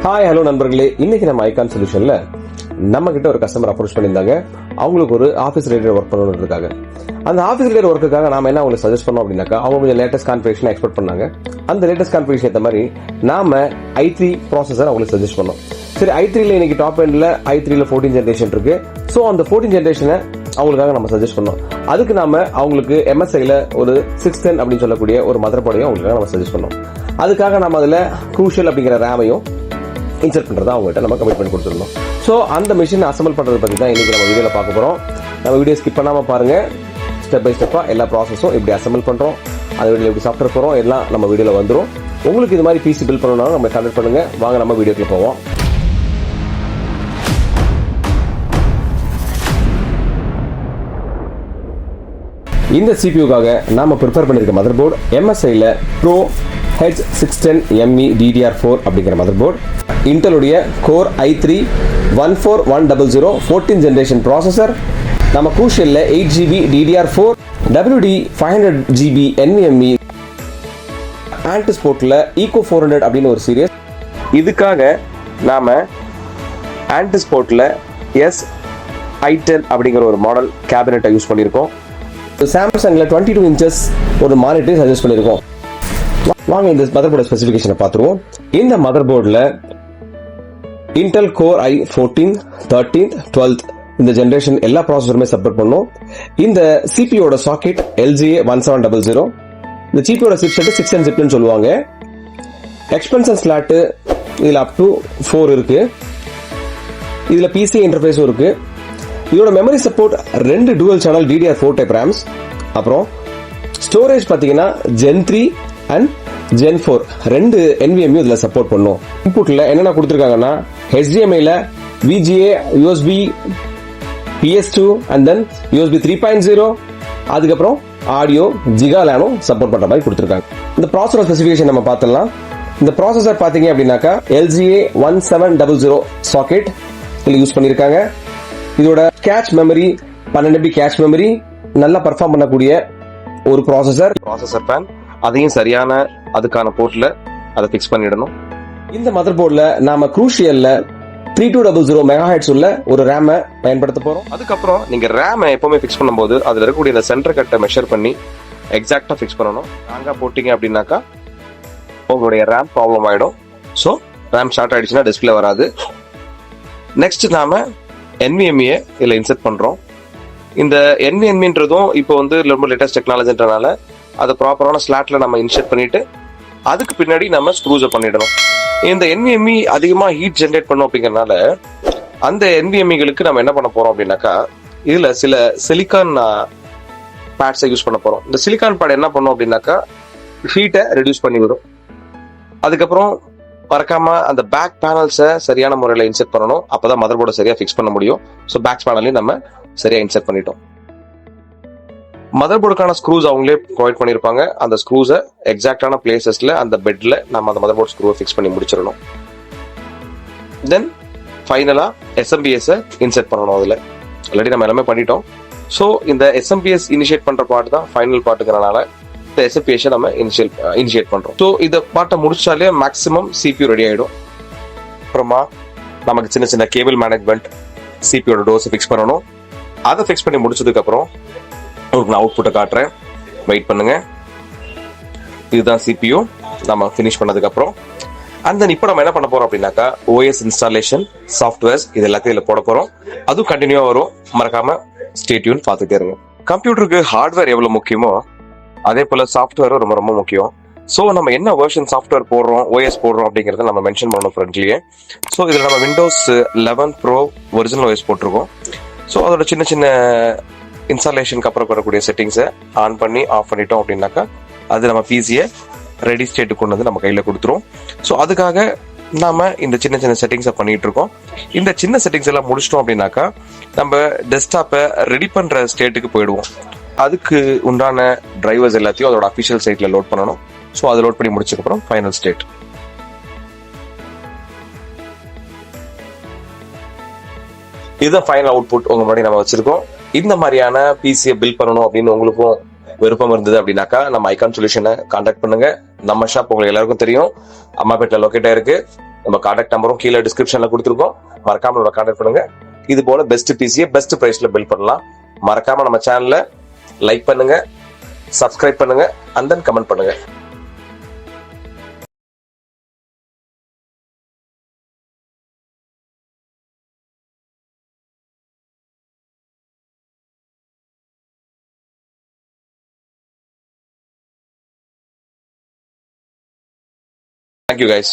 Hi hello நண்பர்களே, இன்னைக்கு நம்ம ஐகான் சொல்யூஷன்ல நம்ம கிட்ட ஒரு கஸ்டமர் அப்ரோச் பண்ணியிருந்தாங்க. அவங்களுக்கு ஒரு ஆஃபீஸ் ரிலேட்டட் ஒர்க் பண்ணணுன்றதுக்காக. அந்த ஆஃபீஸ் ரிலேட்டட் ஒர்க்குக்காக நாம என்ன அவங்களுக்கு சஜஸ்ட் பண்ணோம் அப்படின்னாக்கா, அவங்க கொஞ்சம் லேட்டஸ்ட் கான்ஃபிகரேஷன் எக்ஸ்பெக்ட் பண்ணாங்க. அந்த லேட்டஸ்ட் கான்ஃபிகரேஷன் ஏற்ற மாதிரி நாம i3 ப்ராசஸர் அவங்களுக்கு சஜஸ்ட் பண்ணோம். சரி, i3ல இன்னைக்கு டாப் எண்ட்ல i3ல 14 ஜென்ரேஷன் இருக்கு. ஸோ அந்த 14 ஜென்ரேஷனை அவங்களுக்காக நம்ம சஜஸ்ட் பண்ணோம். அதுக்கு நாம அவங்களுக்கு MSIல ஒரு 610 அப்படின்னு சொல்லக்கூடிய ஒரு மதர் போர்டையும் அவங்களுக்காக நம்ம சஜஸ்ட் பண்ணோம். அதுக்காக நம்ம அதுல க்ரூஷியல் அப்படிங்கிற ரேமையும் இன்சர்ட் பண்றதா அவங்ககிட்ட நம்ம கமிட்மெண்ட் கொடுத்துருந்தோம். ஸோ அந்த மிஷின் அசம்பிள் பண்றது பத்தி தான் இன்னைக்கு நம்ம வீடியோல பார்க்க போறோம். நம்ம வீடியோ ஸ்கிப் பண்ணாம பாருங்க. ஸ்டெப் பை ஸ்டெப்பா எல்லா ப்ராசஸும் எப்படி அசம்பிள் பண்றோம், அந்த வீடியோ எப்படி சாஃப்ட்வேர் போறோம், எல்லாம் நம்ம வீடியோல வந்துடும். உங்களுக்கு இது மாதிரி பிசி பில்ட் பண்ணணும்னாலும் நம்ம கான்டாக்ட் பண்ணுங்க. வாங்க நம்ம வீடியோக்குள்ள போவோம். இந்த சிபியூக்காக நாம ப்ரிப்பேர் பண்ணிருக்க mother board MSIல Pro H610ME DDR4 அப்படிங்கிற மதர் போர்டு, இன்டெலுடைய Core i3 14100 14 ஜெனரேஷன் ப்ராசஸர், நம்ம க்ரூஷியல்ல 8GB DDR4 WD500GB NVMe, ஆன்டிஸ்போர்ட்ல Eco 400 அப்படின்னு ஒரு சீரியஸ். இதுக்காக நாம ஆன்டிஸ்போர்ட்ல SI10 அப்படிங்கிற ஒரு மாடல் கேபினெட்டை யூஸ் பண்ணியிருக்கோம். சாம்சங்ல 22 இன்ச்சஸ் ஒரு மானிட்டர் சஜஸ்ட் பண்ணியிருக்கோம். வாங்க இந்த மதர் போர்டு ஸ்பெசிஃபிகேஷனை பார்த்துருவோம். இந்த மதர் போர்டில் Intel core i14 13th 12th இந்த ஜெனரேஷன் எல்லா ப்ராசஸருமே சப்போர்ட் பண்ணும். இந்த சிபியோட சாக்கெட் LGA 1700. இந்த சிபியோட சிப்செட் 610 சிப்னு சொல்லுவாங்க. எக்ஸ்பென்ஷன் ஸ்லாட் இதுல அப் டு 4 இருக்கு. இதுல PCI இன்டர்ஃபேஸும் இருக்கு. இதோட memory support 2 dual channel DDR4 type RAMs. அப்புறம் ஸ்டோரேஜ் பாத்தீங்கன்னா Gen 3 அண்ட் Gen 4 2 NVMe இதுல சப்போர்ட் பண்ணும். இன்புட்ல என்னென்ன கொடுத்திருக்காங்கன்னா, HDMIல VGA, USB, PS2 and then USB 3.0, அதுக்கப்புறம் ஆடியோ ஜிகாலானும் சப்போர்ட் பண்ற மாதிரி கொடுத்திருக்காங்க. இந்த ப்ராசஸர் ஸ்பெசிஃபிகேஷன் நம்ம பார்த்தலாம். இந்த ப்ராசஸர் பாத்தீங்க அப்படின்னாக்கா LGA 1700 சாக்கெட் இதுல யூஸ் பண்ணிருக்காங்க. இதோட cache memory 12MB cache memory, நல்லா பெர்ஃபார்ம் பண்ணக்கூடிய ஒரு ப்ராசஸர் பேன், அதையும் சரியான அதுக்கான போர்ட்ல அதை பிக்ஸ் பண்ணிடணும். இந்த மதர் போர்ட்ல நாம க்ரூஷியல்ல 3200 MHz உள்ள ஒரு ரேமை பயன்படுத்த போறோம். அதுக்கப்புறம் நீங்க ரேமை எப்பவுமே பிக்ஸ் பண்ணும்போது அதுல இருக்கக்கூடிய இந்த சென்டர் கட்டை மெஷர் பண்ணி எக்ஸாக்டா பிக்ஸ் பண்ணணும். ராங்கா போட்டீங்க அப்படின்னாக்கா உங்களுடைய ரேம் ப்ராப்ளம் ஆயிடும். ஸோ ரேம் ஷார்ட் ஆயிடுச்சுன்னா டிஸ்பிளே வராது. நெக்ஸ்ட் நாம NVMe இதுல இன்சர்ட் பண்றோம். இந்த NVMeன்றதும் இப்போ வந்து ரொம்ப லேட்டஸ்ட் டெக்னாலஜின்றனால அதை ப்ராப்பரான ஸ்லாட்ல நம்ம இன்சர்ட் பண்ணிட்டு அதுக்கு பின்னாடி நம்ம ஸ்க்ரூஸ் பண்ணிடணும். இந்த NVMe அதிகமா ஹீட் ஜென்ரேட் பண்ணும் அப்படிங்கறதுனால அந்த NVMeகளுக்கு நம்ம என்ன பண்ண போறோம் அப்படின்னாக்கா, இதுல சில சிலிக்கான் பேட்ஸை யூஸ் பண்ண போறோம். இந்த சிலிக்கான் பேட் என்ன பண்ணும் அப்படின்னாக்கா ஹீட்டை ரெடியூஸ் பண்ணி விடும். அதுக்கப்புறம் மறக்காம அந்த பேக் பேனல்ஸை சரியான முறையில் இன்செர்ட் பண்ணணும். அப்பதான் மதர் போர்டை சரியா ஃபிக்ஸ் பண்ண முடியும். ஸோ பேக் பேனலையும் நம்ம சரியா இன்செர்ட் பண்ணிட்டோம். மதர் போர்டுக்கான ஸ்க்ரூஸ் அவங்களே ப்ரொவைட் பண்ணியிருப்பாங்க. அந்த ஸ்க்ரூஸை எக்ஸாக்டான பிளேசஸ்ல அந்த பெட்ல நம்ம அந்த மதர் போர்ட் ஸ்க்ரூவை ஃபிக்ஸ் பண்ணி முடிச்சிடணும். தென் ஃபைனலா SMPS இன்செர்ட் பண்ணணும். அதுல ஆல்ரெடி நம்ம எல்லாமே பண்ணிட்டோம். ஸோ இந்த SMPS இனிஷியேட் பண்ற பார்ட் தான் ஃபைனல் பார்ட்டுங்கிறனால இந்த SMPS நம்ம இனிஷியேட் பண்றோம். ஸோ இந்த பார்ட்டை முடிச்சாலே மேக்ஸிமம் CPU ரெடி ஆயிடும். அப்புறமா நமக்கு சின்ன சின்ன கேபிள் மேனேஜ்மெண்ட், CPயோட டோஸை ஃபிக்ஸ் பண்ணணும். அதை ஃபிக்ஸ் பண்ணி முடிச்சதுக்கு அப்புறம் உங்களுக்கு நான் அவுட்புட்டை காட்டுறேன். வெயிட் பண்ணுங்க. இதுதான் CPU நம்ம ஃபினிஷ் பண்ணதுக்கு அப்புறம். அந்த இப்போ நம்ம என்ன பண்ண போறோம் அப்படின்னாக்கா, OS இன்ஸ்டாலேஷன், சாஃப்ட்வேர்ஸ் இது எல்லாத்தையும் இதுல போட போறோம். அதுவும் கண்டினியூவா வரும். மறக்காம ஸ்டே டியூன் பார்த்துட்டே இருங்க. கம்ப்யூட்டருக்கு ஹார்ட்வேர் எவ்வளவு முக்கியமோ அதே போல சாஃப்ட்வேரும் ரொம்ப ரொம்ப முக்கியம். ஸோ நம்ம என்ன வெர்ஷன் சாஃப்ட்வேர் போடுறோம், OS போடுறோம் அப்படிங்கறத நம்ம மென்ஷன் பண்ணணும் ஃப்ரெண்ட்லியே. ஸோ இதுல நம்ம Windows 11 Pro ஒரிஜினல் OS போட்டிருக்கோம். ஸோ அதோட சின்ன சின்ன இன்ஸ்டாலேஷனுக்கு அப்புறம் வரக்கூடிய செட்டிங்ஸை ஆன் பண்ணி ஆஃப் பண்ணிட்டோம் அப்படின்னாக்கா அது நம்ம பிசியை ரெடி ஸ்டேட்டுக்கு கொண்டு வந்து நம்ம கையில கொடுத்துரும். ஸோ அதுக்காக நாம இந்த சின்ன சின்ன செட்டிங்ஸை பண்ணிட்டு இருக்கோம். இந்த சின்ன செட்டிங்ஸ் எல்லாம் முடிச்சிட்டோம் அப்படின்னாக்கா நம்ம டெஸ்க்டாப்பை ரெடி பண்ற ஸ்டேட்டுக்கு போயிடுவோம். அதுக்கு உண்டான டிரைவர்ஸ் எல்லாத்தையும் அதோட அஃபிஷியல் சைட்ல லோட் பண்ணணும். ஸோ அதை லோட் பண்ணி முடிச்சதுக்கு அப்புறம் ஃபைனல் ஸ்டேட். இதுதான் ஃபைனல் அவுட்புட் உங்க முன்னாடி நம்ம வச்சிருக்கோம். இந்த மாதிரியான பிசியை பில்ட் பண்ணணும் அப்படின்னு உங்களுக்கும் விருப்பம் இருந்தது அப்படின்னாக்கா நம்ம ஐகான் சொல்யூஷனை கான்டாக்ட் பண்ணுங்க. நம்ம ஷாப் உங்களுக்கு எல்லாருக்கும் தெரியும், அம்மாபேட்டில் லொக்கேட் ஆயிருக்கு. நம்ம கான்டாக்ட் நம்பரும் கீழே டிஸ்கிரிப்ஷன்ல கொடுத்துருக்கோம். மறக்காம நம்ம கான்டாக்ட் பண்ணுங்க. இது போல பெஸ்ட் பிசியை பெஸ்ட் பிரைஸ்ல பில்ட் பண்ணலாம். மறக்காம நம்ம சேனலை லைக் பண்ணுங்க, சப்ஸ்கிரைப் பண்ணுங்க, அண்ட் தென் கமெண்ட் பண்ணுங்க. Thank you guys.